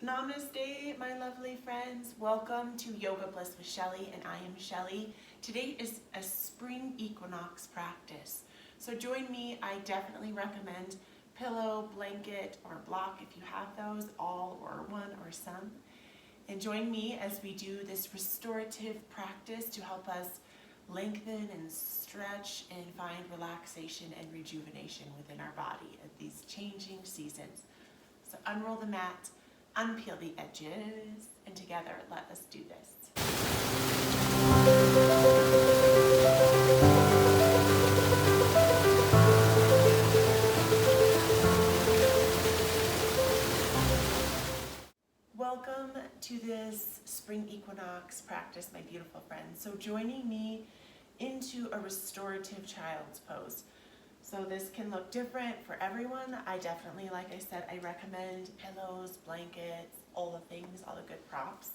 Namaste, my lovely friends. Welcome to Yoga Bliss with Shelly, and I am Shelly. Today is a spring equinox practice. So join me. I definitely recommend pillow, blanket, or block if you have those, all or one or some. And join me as we do this restorative practice to help us lengthen and stretch and find relaxation and rejuvenation within our body at these changing seasons. So unroll the mat, unpeel the edges, and together let us do this. Welcome to this spring equinox practice, my beautiful friends. So joining me into a restorative child's pose. So this can look different for everyone. I definitely, like I said, I recommend pillows, blankets, all the things, all the good props.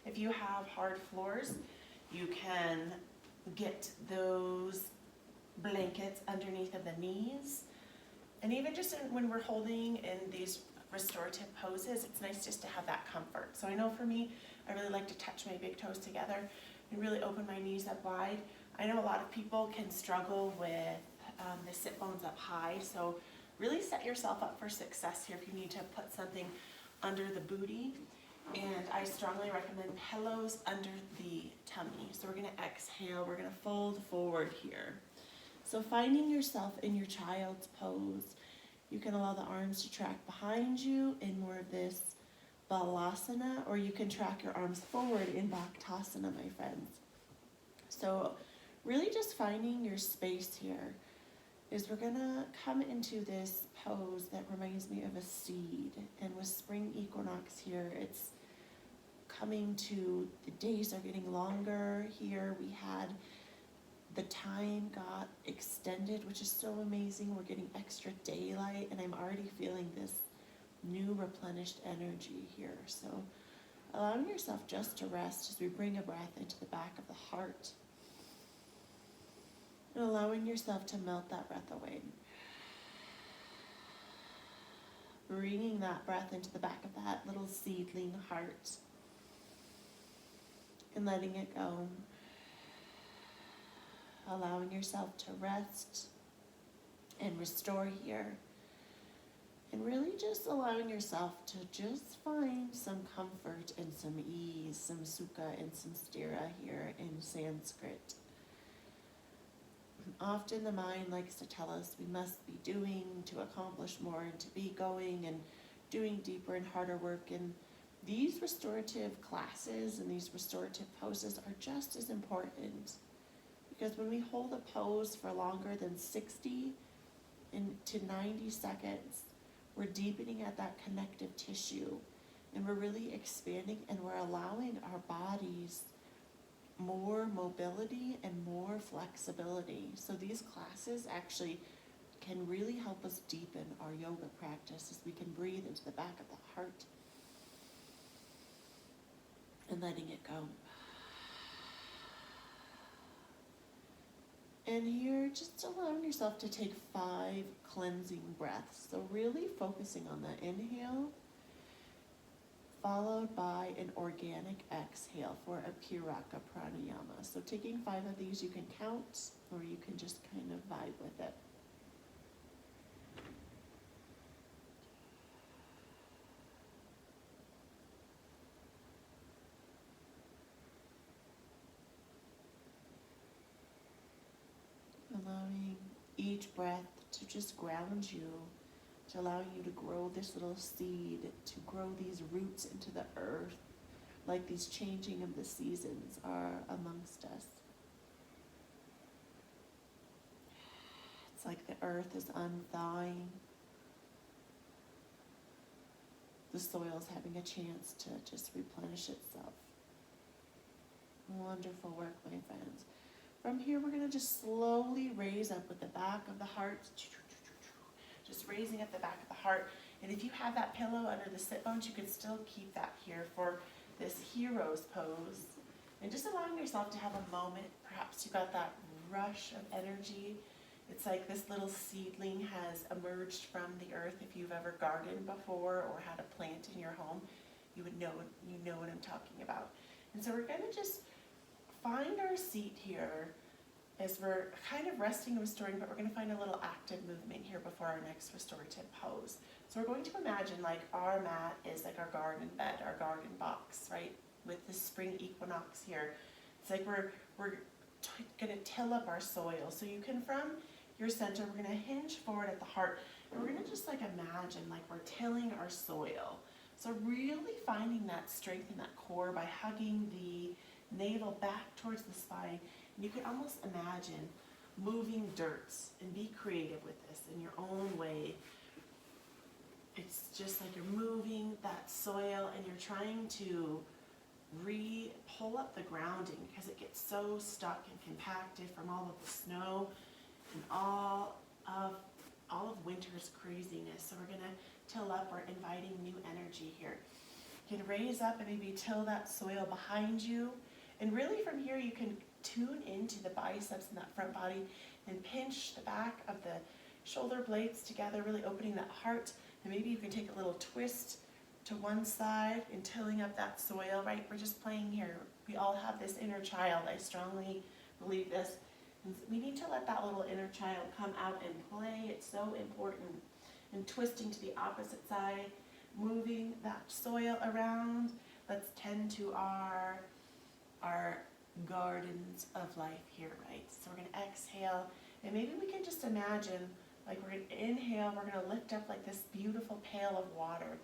If you have hard floors, you can get those blankets underneath of the knees. And even just when we're holding in these restorative poses, it's nice just to have that comfort. So I know for me, I really like to touch my big toes together and really open my knees up wide. I know a lot of people can struggle with the sit bones up high, so really set yourself up for success here if you need to put something under the booty. And I strongly recommend pillows under the tummy. So we're going to exhale, we're going to fold forward here. So finding yourself in your child's pose, you can allow the arms to track behind you in more of this balasana, or you can track your arms forward in bhaktasana, my friends. So really just finding your space here is we're gonna come into this pose that reminds me of a seed. And with spring equinox here, it's coming to, the days are getting longer here. We had, the time got extended, which is so amazing. We're getting extra daylight, and I'm already feeling this new replenished energy here. So allowing yourself just to rest as we bring a breath into the back of the heart. And allowing yourself to melt that breath away. Bringing that breath into the back of that little seedling heart. And letting it go. Allowing yourself to rest and restore here. And really just allowing yourself to just find some comfort and some ease, some sukha and some stira here in Sanskrit. Often the mind likes to tell us we must be doing to accomplish more and to be going and doing deeper and harder work. And these restorative classes and these restorative poses are just as important. Because when we hold a pose for longer than 60 to 90 seconds, we're deepening at that connective tissue. And we're really expanding, and we're allowing our bodies more mobility and more flexibility. So these classes actually can really help us deepen our yoga practice as we can breathe into the back of the heart and letting it go. And here, just allowing yourself to take 5 cleansing breaths. So really focusing on the inhale, followed by an organic exhale for a Puraka pranayama. So taking 5 of these, you can count, or you can just kind of vibe with it. Allowing each breath to just ground you, to allow you to grow this little seed, to grow these roots into the earth, like these changing of the seasons are amongst us. It's like the earth is unthawing. The soil's having a chance to just replenish itself. Wonderful work, my friends. From here, we're going to just slowly raise up with the back of the heart. Just raising up the back of the heart. And if you have that pillow under the sit bones, you can still keep that here for this hero's pose. And just allowing yourself to have a moment. Perhaps you got that rush of energy. It's like this little seedling has emerged from the earth. If you've ever gardened before or had a plant in your home, you know what I'm talking about. And so we're gonna just find our seat here as we're kind of resting and restoring, but we're gonna find a little active movement here before our next restorative pose. So we're going to imagine like our mat is like our garden bed, our garden box, right? With the spring equinox here. It's like we're gonna till up our soil. So you can, from your center, we're gonna hinge forward at the heart, and we're gonna just like imagine like we're tilling our soil. So really finding that strength in that core by hugging the navel back towards the spine. And you can almost imagine moving dirt and be creative with this in your own way. It's just like you're moving that soil and you're trying to pull up the grounding because it gets so stuck and compacted from all of the snow and all of winter's craziness. So we're gonna till up, we're inviting new energy here. You can raise up and maybe till that soil behind you. And really from here you can tune into the biceps and that front body and pinch the back of the shoulder blades together, really opening that heart. And maybe you can take a little twist to one side and tilling up that soil, right? We're just playing here. We all have this inner child. I strongly believe this. And we need to let that little inner child come out and play. It's so important. And twisting to the opposite side, moving that soil around. Let's tend to our gardens of life here, right? So we're gonna exhale, and maybe we can just imagine, like we're gonna inhale, we're gonna lift up like this beautiful pail of water.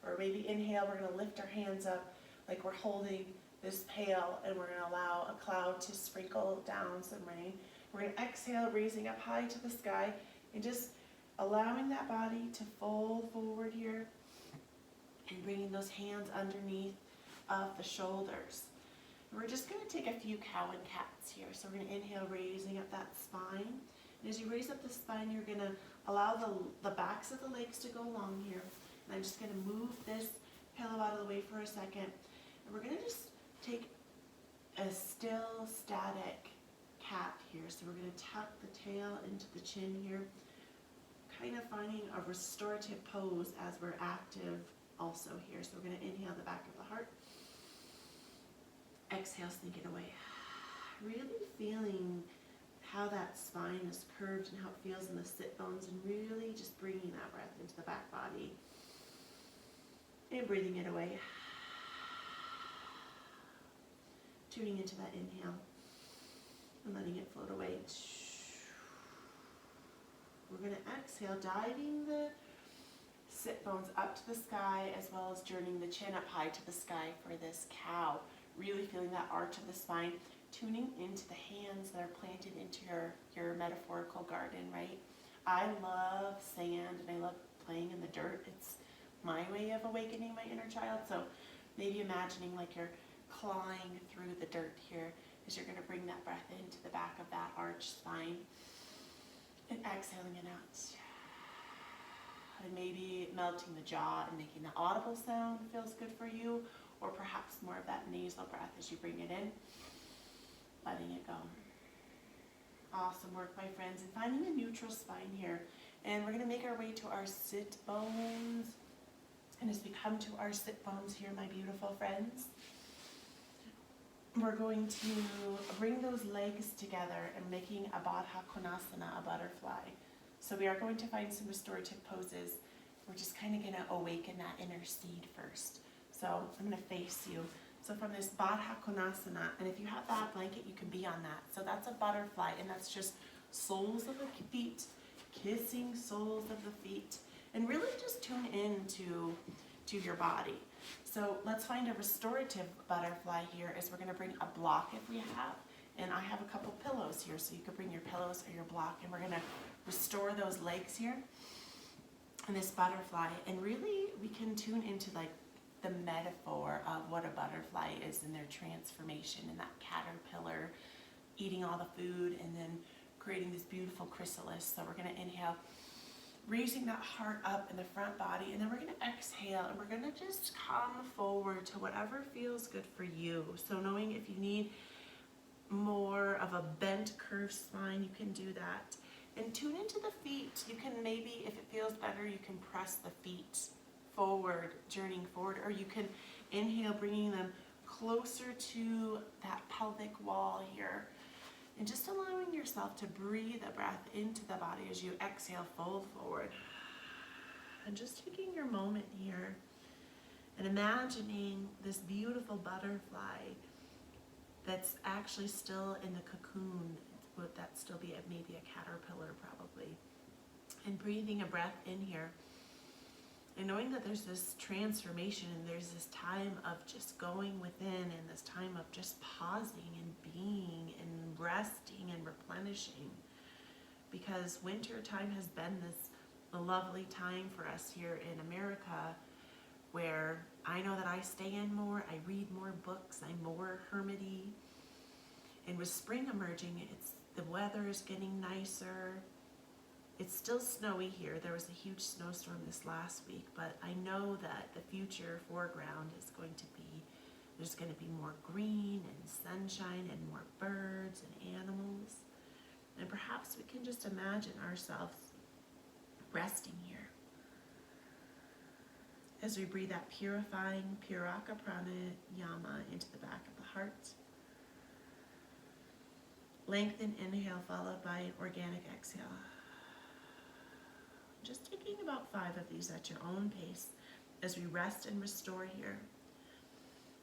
Or maybe inhale, we're gonna lift our hands up like we're holding this pail, and we're gonna allow a cloud to sprinkle down some rain. We're gonna exhale, raising up high to the sky, and just allowing that body to fold forward here, and bringing those hands underneath of the shoulders. And we're just gonna take a few cow and cats here. So we're gonna inhale, raising up that spine. And as you raise up the spine, you're gonna allow the backs of the legs to go long here. And I'm just gonna move this pillow out of the way for a second. And we're gonna just take a still, static cat here. So we're gonna tuck the tail into the chin here, kind of finding a restorative pose as we're active also here. So we're gonna inhale the back of the heart. Exhale, sneak it away. Really feeling how that spine is curved and how it feels in the sit bones, and really just bringing that breath into the back body. And breathing it away. Tuning into that inhale and letting it float away. We're going to exhale, diving the sit bones up to the sky, as well as journeying the chin up high to the sky for this cow. Really feeling that arch of the spine, tuning into the hands that are planted into your metaphorical garden, right? I love sand and I love playing in the dirt. It's my way of awakening my inner child. So maybe imagining like you're clawing through the dirt here as you're going to bring that breath into the back of that arched spine, and exhaling it out. And maybe melting the jaw and making the audible sound feels good for you, or perhaps more of that nasal breath as you bring it in, letting it go. Awesome work, my friends. And finding a neutral spine here. And we're going to make our way to our sit bones. And as we come to our sit bones here, my beautiful friends, we're going to bring those legs together and making a Baddha Konasana, a butterfly. So we are going to find some restorative poses. We're just kind of going to awaken that inner seed first. So I'm going to face you. So from this Baddha Konasana, and if you have that blanket, you can be on that. So that's a butterfly, and that's just soles of the feet, kissing soles of the feet, and really just tune into your body. So let's find a restorative butterfly here, as we're going to bring a block if we have. And I have a couple pillows here, so you could bring your pillows or your block, and we're going to restore those legs here and this butterfly. And really we can tune into like the metaphor of what a butterfly is in their transformation, and that caterpillar eating all the food and then creating this beautiful chrysalis. So we're going to inhale, raising that heart up in the front body, and then we're going to exhale, and we're going to just come forward to whatever feels good for you. So knowing if you need more of a bent curved spine, you can do that. And tune into the feet. You can maybe, if it feels better, you can press the feet forward, journeying forward, or you can Inhale, bringing them closer to that pelvic wall here. And just allowing yourself to breathe a breath into the body as you exhale, fold forward. And just taking your moment here and imagining this beautiful butterfly that's actually still in the cocoon. Would that still be maybe a caterpillar probably? And breathing a breath in here. And knowing that there's this transformation and there's this time of just going within and this time of just pausing and being and resting and replenishing. Because winter time has been this lovely time for us here in America, where I know that I stay in more, I read more books, I'm more hermity. And with spring emerging, the weather is getting nicer. It's still snowy here. There was a huge snowstorm this last week, but I know that the future foreground is going to be, there's going to be more green and sunshine and more birds and animals. And perhaps we can just imagine ourselves resting here as we breathe that purifying Puraka Pranayama into the back of the heart. Lengthen inhale followed by an organic exhale. Just taking about 5 of these at your own pace as we rest and restore here.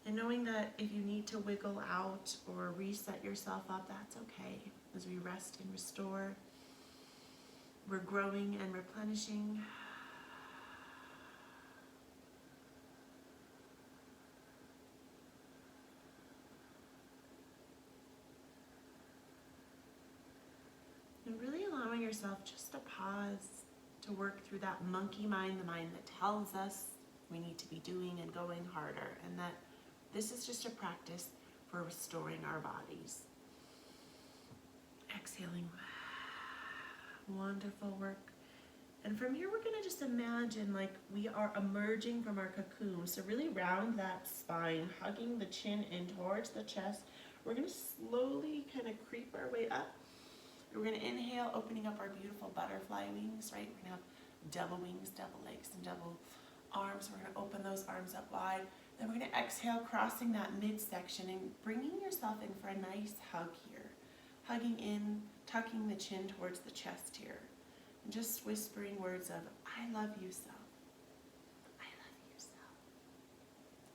And knowing that if you need to wiggle out or reset yourself up, that's okay. As we rest and restore, we're growing and replenishing. And really allowing yourself just to pause, to work through that monkey mind, the mind that tells us we need to be doing and going harder, and that this is just a practice for restoring our bodies. Exhaling. Wonderful work. And from here, we're going to just imagine like we are emerging from our cocoon. So really round that spine, hugging the chin in towards the chest. We're going to slowly kind of creep our way up. We're going to inhale, opening up our beautiful butterfly wings, right? We're going to have double wings, double legs, and double arms. We're going to open those arms up wide. Then we're going to exhale, crossing that midsection and bringing yourself in for a nice hug here. Hugging in, tucking the chin towards the chest here. And just whispering words of, I love you, self. I love you, self.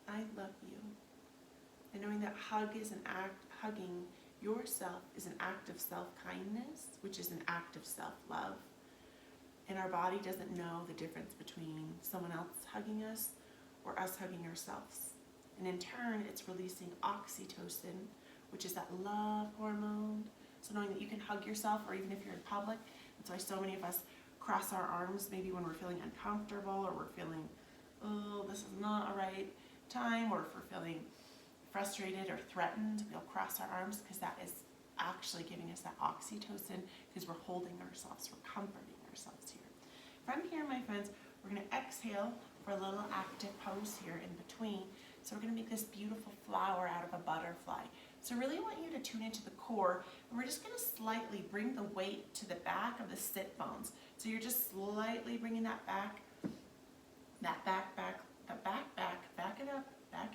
I love you. And knowing that hugging yourself is an act of self-kindness, which is an act of self-love. And our body doesn't know the difference between someone else hugging us or us hugging ourselves. And in turn, it's releasing oxytocin, which is that love hormone. So knowing that you can hug yourself, or even if you're in public, that's why so many of us cross our arms, maybe when we're feeling uncomfortable or we're feeling, oh, this is not a right time, or if we're feeling frustrated or threatened, we'll cross our arms because that is actually giving us that oxytocin because we're holding ourselves, we're comforting ourselves here. From here, my friends, we're going to exhale for a little active pose here in between. So we're going to make this beautiful flower out of a butterfly. So really want you to tune into the core, and we're just going to slightly bring the weight to the back of the sit bones. So you're just slightly bringing that back, back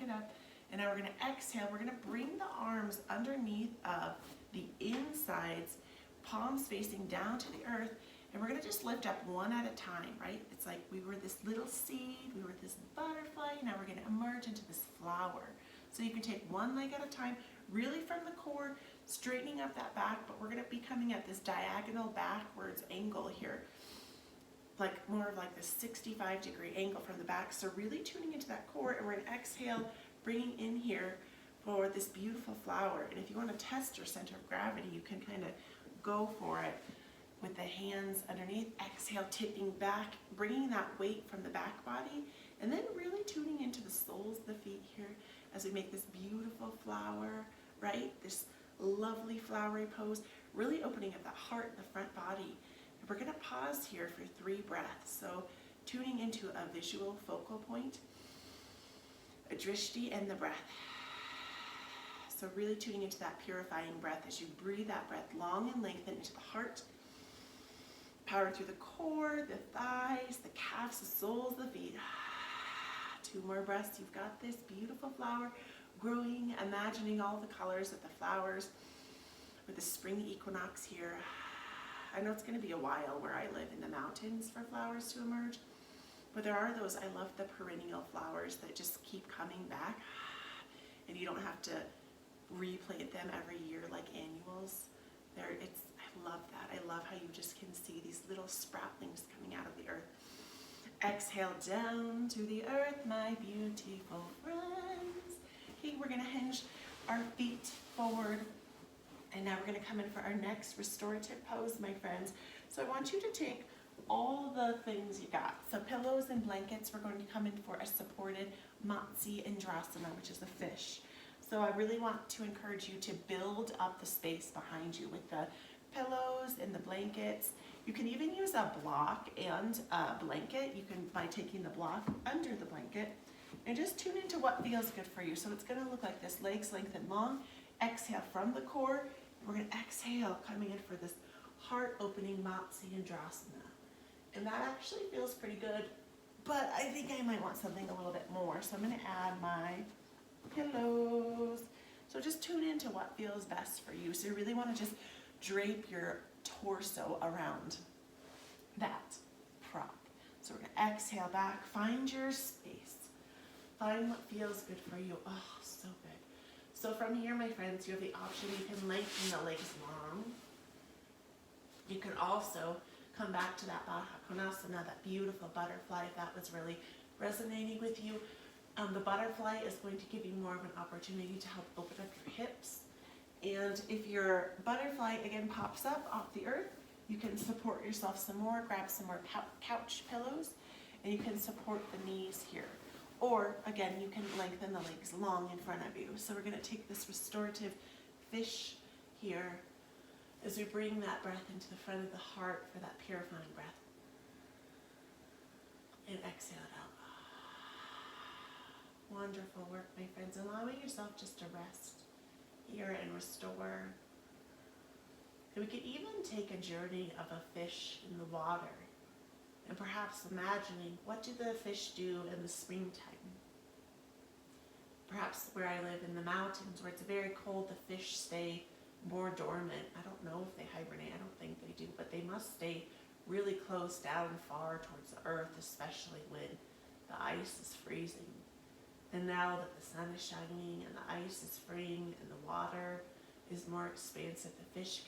it up. And now we're going to exhale. We're going to bring the arms underneath of the insides, palms facing down to the earth, and we're going to just lift up one at a time, right? It's like we were this little seed, we were this butterfly, now we're going to emerge into this flower. So you can take one leg at a time, really from the core, straightening up that back, but we're going to be coming at this diagonal backwards angle here, like more of like this 65-degree angle from the back. So really tuning into that core, and we're going to exhale, bringing in here for this beautiful flower. And if you want to test your center of gravity, you can kind of go for it with the hands underneath. Exhale, tipping back, bringing that weight from the back body, and then really tuning into the soles of the feet here as we make this beautiful flower, right? This lovely flowery pose, really opening up that heart and the front body. And we're going to pause here for 3 breaths. So tuning into a visual focal point, a drishti, and the breath. So really tuning into that purifying breath as you breathe that breath long and lengthen into the heart. Power through the core, the thighs, the calves, the soles, the feet. 2 more breaths. You've got this beautiful flower growing, imagining all the colors of the flowers with the spring equinox here. I know it's going to be a while where I live in the mountains for flowers to emerge, but there are those, I love the perennial flowers that just keep coming back, and you don't have to replant them every year like annuals. I love that. I love how you just can see these little sproutlings coming out of the earth. Exhale down to the earth, my beautiful friends. Okay, we're going to hinge our feet forward, and now we're going to come in for our next restorative pose, my friends. So I want you to take all the things you got. So pillows and blankets, we're going to come in for a supported Matsi Indrasana, which is a fish. So I really want to encourage you to build up the space behind you with the pillows and the blankets. You can even use a block and a blanket. You can, by taking the block under the blanket, and just tune into what feels good for you. So it's going to look like this, legs lengthened long. Exhale from the core. We're going to exhale, coming in for this heart-opening Matsi Indrasana. And that actually feels pretty good, but I think I might want something a little bit more. So I'm going to add my pillows. So just tune into what feels best for you. So you really want to just drape your torso around that prop. So we're going to exhale back, find your space, find what feels good for you. Oh, so good. So from here, my friends, you have the option, you can lengthen the legs long. You can also come back to that Baddha Konasana, that beautiful butterfly, if that was really resonating with you. The butterfly is going to give you more of an opportunity to help open up your hips. And if your butterfly again pops up off the earth, you can support yourself some more, grab some more couch pillows, and you can support the knees here. Or again, you can lengthen the legs long in front of you. So we're going to take this restorative fish here as we bring that breath into the front of the heart for that purifying breath. And exhale it out. Wonderful work, my friends. Allowing yourself just to rest here and restore. And we could even take a journey of a fish in the water and perhaps imagining, what do the fish do in the springtime? Perhaps where I live in the mountains where it's very cold, the fish stay more dormant. I don't know if they hibernate. I don't think they do, but they must stay really close down far towards the earth, especially when the ice is freezing. And now that the sun is shining and the ice is freeing and the water is more expansive, the fish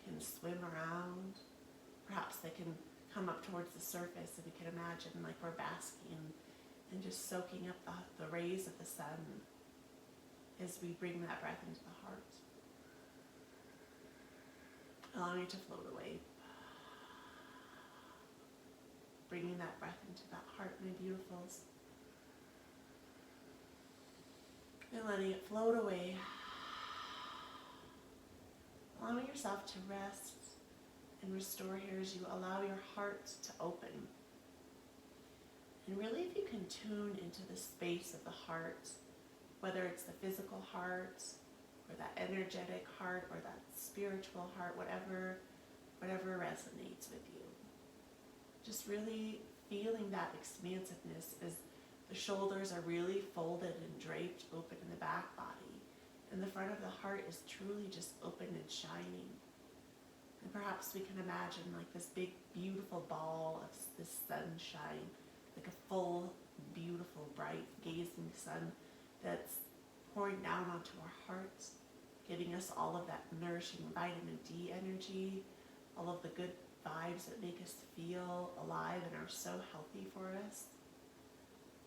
can swim around. Perhaps they can come up towards the surface, and we can imagine like we're basking and just soaking up the rays of the sun as we bring that breath into the heart. Allowing it to float away. Bringing that breath into that heart, my beautifuls. And letting it float away. Allowing yourself to rest and restore here as you allow your heart to open. And really, if you can tune into the space of the heart, whether it's the physical heart, or that energetic heart, or that spiritual heart, whatever resonates with you. Just really feeling that expansiveness as the shoulders are really folded and draped open in the back body. And the front of the heart is truly just open and shining. And perhaps we can imagine like this big, beautiful ball of this sunshine, like a full, beautiful, bright, gazing sun that's pouring down onto our hearts, giving us all of that nourishing vitamin D energy, all of the good vibes that make us feel alive and are so healthy for us.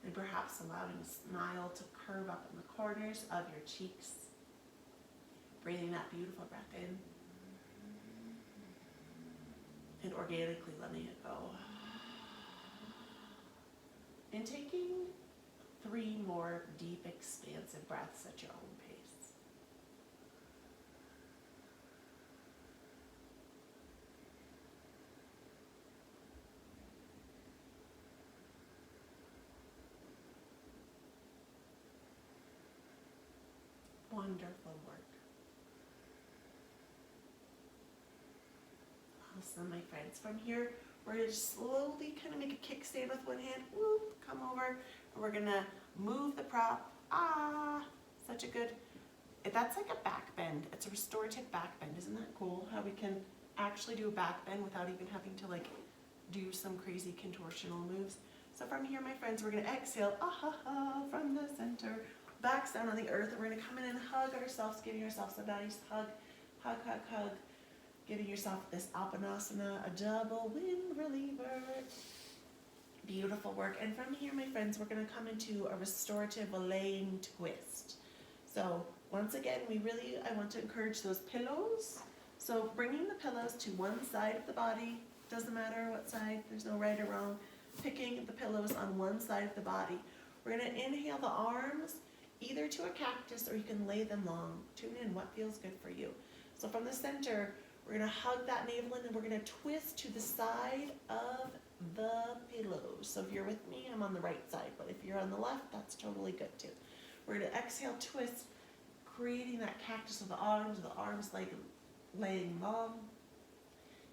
And perhaps allowing a smile to curve up in the corners of your cheeks. Breathing that beautiful breath in. And organically letting it go. And taking 3 more deep, expansive breaths at your own pace. Wonderful work. Awesome, my friends. From here, we're going to slowly kind of make a kickstand with one hand. Whoop, come over. We're gonna move the prop. Such a good, that's like a back bend. It's a restorative back bend. Isn't that cool? How we can actually do a back bend without even having to like do some crazy contortional moves. So from here, my friends, we're gonna exhale, from the center, backs down on the earth, and we're gonna come in and hug ourselves, giving ourselves a nice hug, hug, hug, hug, giving yourself this Apanasana, a double wind reliever. Beautiful work. And from here, my friends, we're gonna come into a restorative laying twist. So once again, I want to encourage those pillows. So bringing the pillows to one side of the body, doesn't matter what side, there's no right or wrong. Picking the pillows on one side of the body. We're gonna inhale the arms either to a cactus or you can lay them long. Tune in what feels good for you. So from the center, we're gonna hug that navel in and we're gonna twist to the side of the pillows. So if you're with me, I'm on the right side, but if you're on the left, that's totally good too. We're gonna exhale, twist, creating that cactus with the arms like laying long.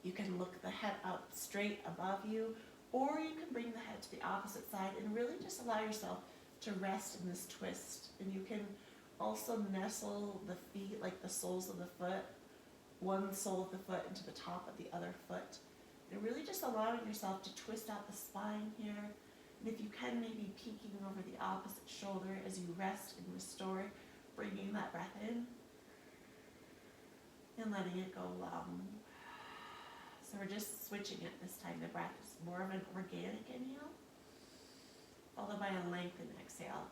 You can look the head up straight above you, or you can bring the head to the opposite side and really just allow yourself to rest in this twist. And you can also nestle the feet, like the soles of the foot, one sole of the foot into the top of the other foot. And really just allowing yourself to twist out the spine here. And if you can, maybe peeking over the opposite shoulder as you rest and restore, bringing that breath in and letting it go long. So we're just switching it this time. The breath is more of an organic inhale, followed by a lengthened exhale.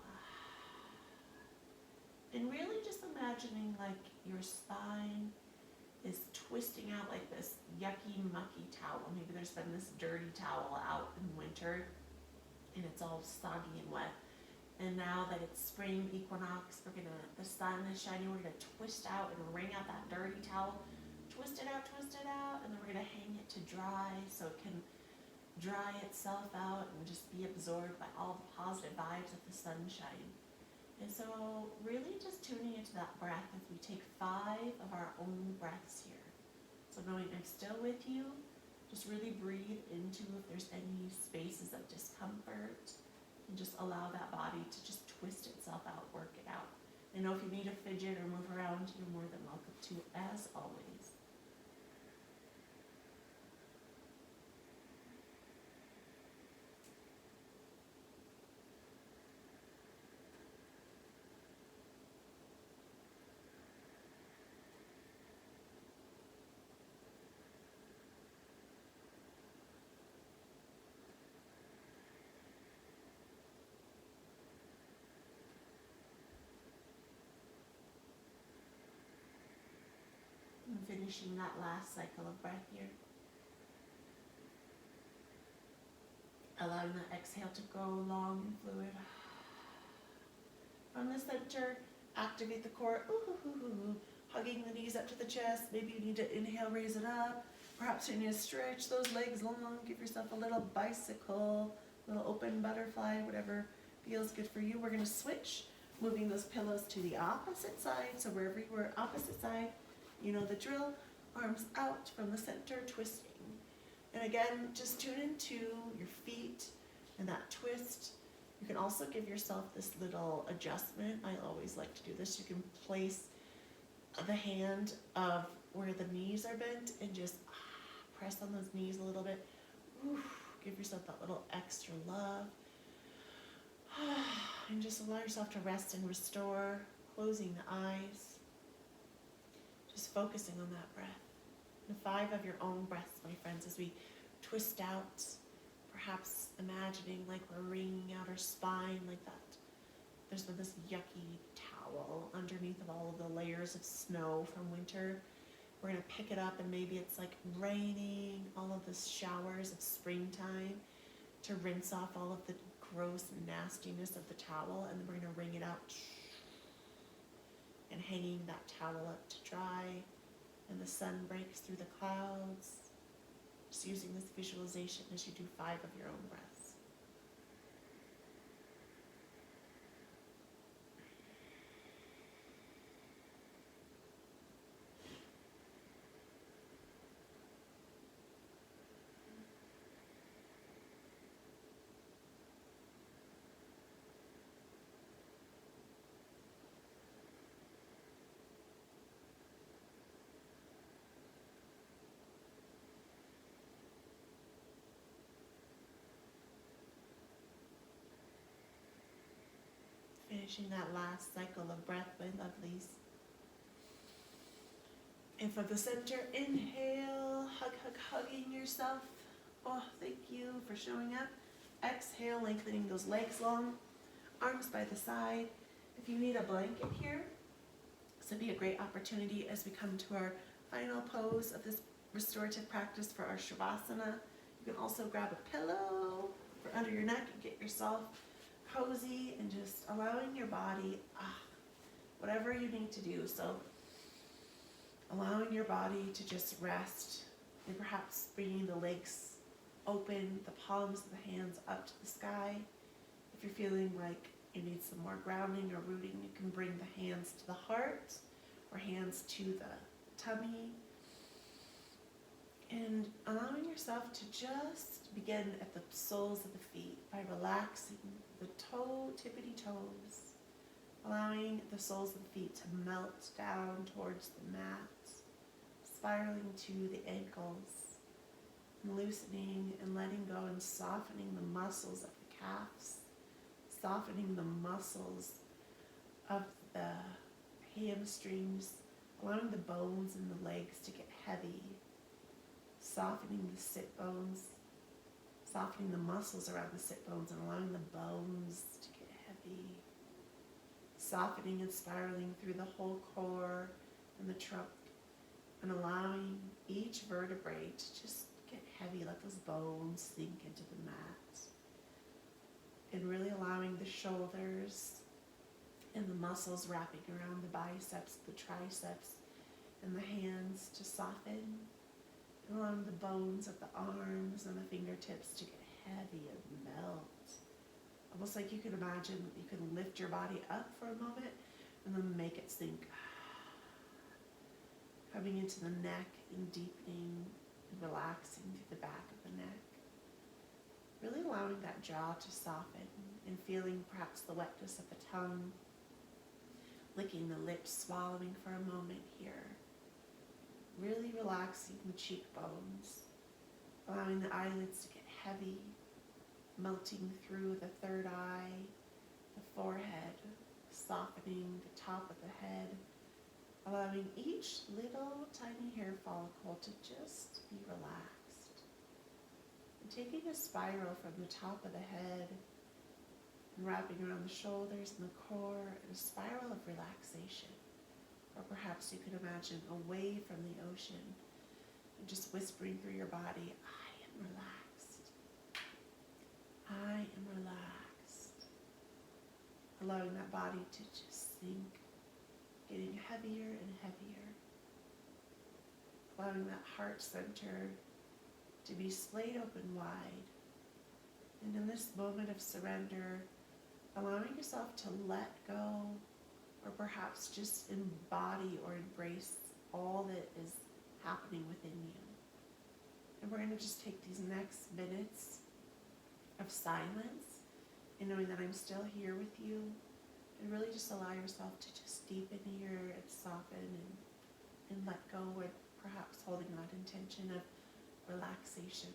And really just imagining like your spine is twisting out like this yucky, mucky towel. Maybe there's been this dirty towel out in winter and it's all soggy and wet. And now that it's spring equinox, the sun is shining, we're gonna twist out and wring out that dirty towel. Twist it out, and then we're gonna hang it to dry so it can dry itself out and just be absorbed by all the positive vibes of the sunshine. And so really just tuning into that breath as we take 5 of our own breaths here. So knowing I'm still with you, just really breathe into if there's any spaces of discomfort and just allow that body to just twist itself out, work it out. And know if you need to fidget or move around, you're more than welcome to, as always. And finishing that last cycle of breath here. Allowing the exhale to go long and fluid. From the center, activate the core. Hugging the knees up to the chest. Maybe you need to inhale, raise it up. Perhaps you need to stretch those legs long. Give yourself a little bicycle, little open butterfly, whatever feels good for you. We're going to switch, moving those pillows to the opposite side. So wherever you were, opposite side, you know the drill. Arms out from the center, twisting. And again, just tune into your feet and that twist. You can also give yourself this little adjustment. I always like to do this. You can place the hand of where the knees are bent and just press on those knees a little bit. Give yourself that little extra love. And just allow yourself to rest and restore, closing the eyes. Just focusing on that breath. The 5 of your own breaths, my friends, as we twist out, perhaps imagining like we're wringing out our spine like that. There's been this yucky towel underneath of all of the layers of snow from winter. We're gonna pick it up and maybe it's like raining, all of the showers of springtime to rinse off all of the gross nastiness of the towel, and then we're gonna wring it out and hanging that towel up to dry. And the sun breaks through the clouds. Just using this visualization as you do 5 of your own breaths. finishing that last cycle of breath, my lovelies. And from the center, inhale, hugging yourself. Oh, thank you for showing up. Exhale, lengthening those legs long, arms by the side. If you need a blanket here, this would be a great opportunity as we come to our final pose of this restorative practice for our Shavasana. You can also grab a pillow for under your neck and get yourself cozy and just allowing your body, whatever you need to do. So allowing your body to just rest and perhaps bringing the legs open, the palms of the hands up to the sky. If you're feeling like you need some more grounding or rooting, you can bring the hands to the heart or hands to the tummy. And allowing yourself to just begin at the soles of the feet by relaxing the tippity toes, allowing the soles of the feet to melt down towards the mat, spiraling to the ankles, and loosening and letting go and softening the muscles of the calves, softening the muscles of the hamstrings, allowing the bones in the legs to get heavy, softening the sit bones, softening the muscles around the sit bones and allowing the bones to get heavy, softening and spiraling through the whole core and the trunk, and allowing each vertebrae to just get heavy, let those bones sink into the mat, and really allowing the shoulders and the muscles wrapping around the biceps, the triceps, and the hands to soften, and allowing the bones of the arms and the fingertips to get heavy and melt. Almost like you could imagine you could lift your body up for a moment and then make it sink. Coming into the neck and deepening and relaxing through the back of the neck. Really allowing that jaw to soften and feeling perhaps the wetness of the tongue, licking the lips, swallowing for a moment here. Really relaxing the cheekbones, allowing the eyelids to get heavy, melting through the third eye, the forehead, softening the top of the head, allowing each little tiny hair follicle to just be relaxed. And taking a spiral from the top of the head and wrapping around the shoulders and the core in a spiral of relaxation. Or perhaps you could imagine away from the ocean and just whispering through your body, I am relaxed. I am relaxed. Allowing that body to just sink, getting heavier and heavier. Allowing that heart center to be splayed open wide. And in this moment of surrender, allowing yourself to let go, or perhaps just embody or embrace all that is happening within you. And we're going to just take these next minutes of silence and knowing that I'm still here with you, and really just allow yourself to just deepen here and soften and let go with perhaps holding that intention of relaxation.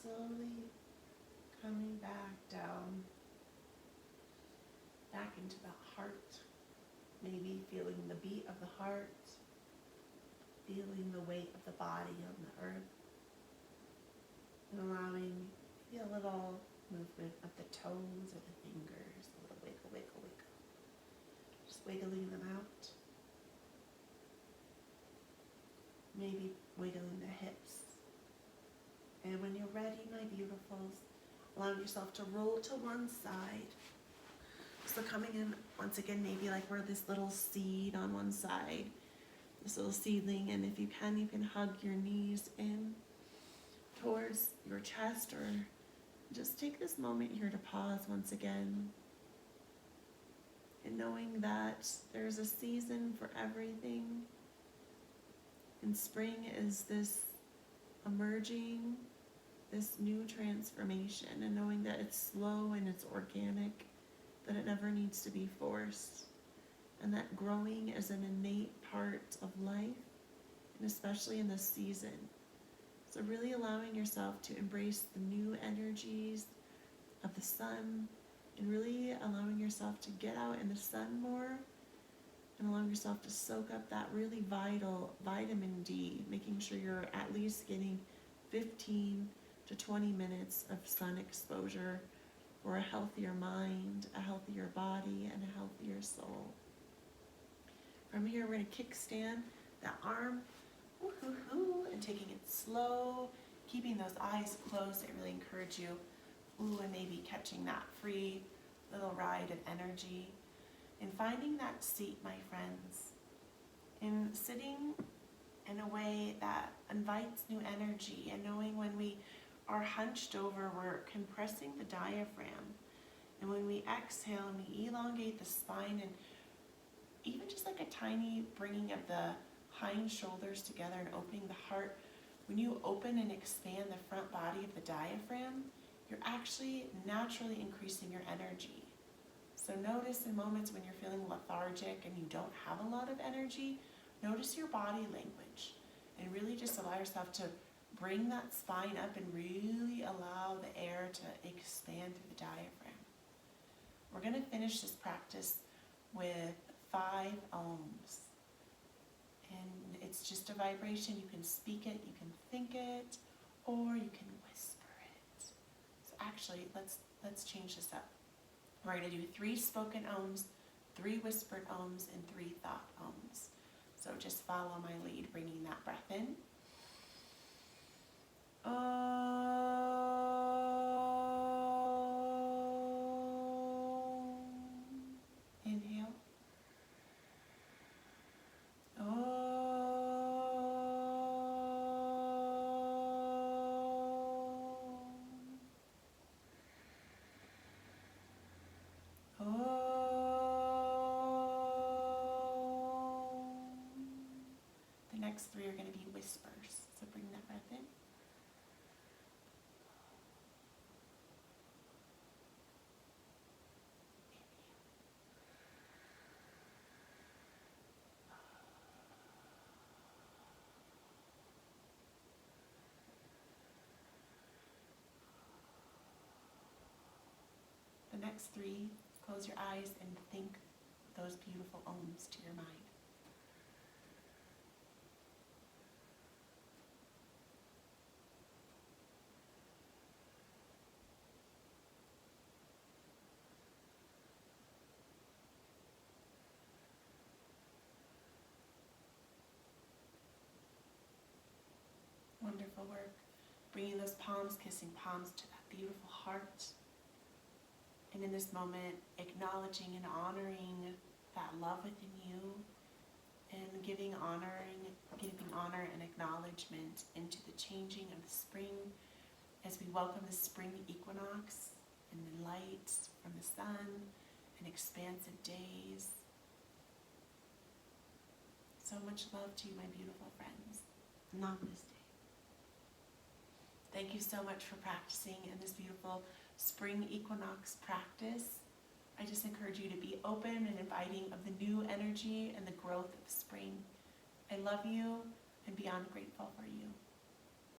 slowly coming back down, back into the heart, maybe feeling the beat of the heart, feeling the weight of the body on the earth, and allowing maybe a little movement of the toes or the fingers, a little wiggle, wiggle, wiggle. Just wiggling them out. Maybe wiggling the hips. And when you're ready, my beautifuls, allow yourself to roll to one side. So coming in, once again, maybe like we're this little seed on one side, this little seedling, and if you can hug your knees in towards your chest, or just take this moment here to pause once again. And knowing that there's a season for everything. And spring is this emerging, this new transformation, and knowing that it's slow and it's organic, that it never needs to be forced, and that growing is an innate part of life, and especially in this season. So really allowing yourself to embrace the new energies of the sun, and really allowing yourself to get out in the sun more, and allowing yourself to soak up that really vital vitamin D, making sure you're at least getting 15 to 20 minutes of sun exposure for a healthier mind, a healthier body, and a healthier soul. From here, we're going to kickstand that arm, and taking it slow, keeping those eyes closed. I really encourage you, and maybe catching that free little ride of energy. And finding that seat, my friends, in sitting in a way that invites new energy, and knowing when we are hunched over, we're compressing the diaphragm. And when we exhale and we elongate the spine, and even just like a tiny bringing of the hind shoulders together and opening the heart, when you open and expand the front body of the diaphragm, you're actually naturally increasing your energy. So notice in moments when you're feeling lethargic and you don't have a lot of energy, notice your body language, and really just allow yourself to bring that spine up and really allow the air to expand through the diaphragm. We're going to finish this practice with 5 ohms. And it's just a vibration. You can speak it, you can think it, or you can whisper it. So actually, let's change this up. We're going to do 3 spoken ohms, 3 whispered ohms, and 3 thought ohms. So just follow my lead, bringing that breath in. Inhale. The next 3 are going to be whispers. So bring that breath in. The next 3, close your eyes and think those beautiful ohms to your mind. Wonderful work. Bringing those palms, kissing palms to that beautiful heart. And in this moment, acknowledging and honoring that love within you, and giving honor and acknowledgement into the changing of the spring, as we welcome the spring equinox and the light from the sun and expansive days. So much love to you, my beautiful friends. Namaste. Thank you so much for practicing in this beautiful spring equinox practice. I just encourage you to be open and inviting of the new energy and the growth of spring. I love you and beyond grateful for you.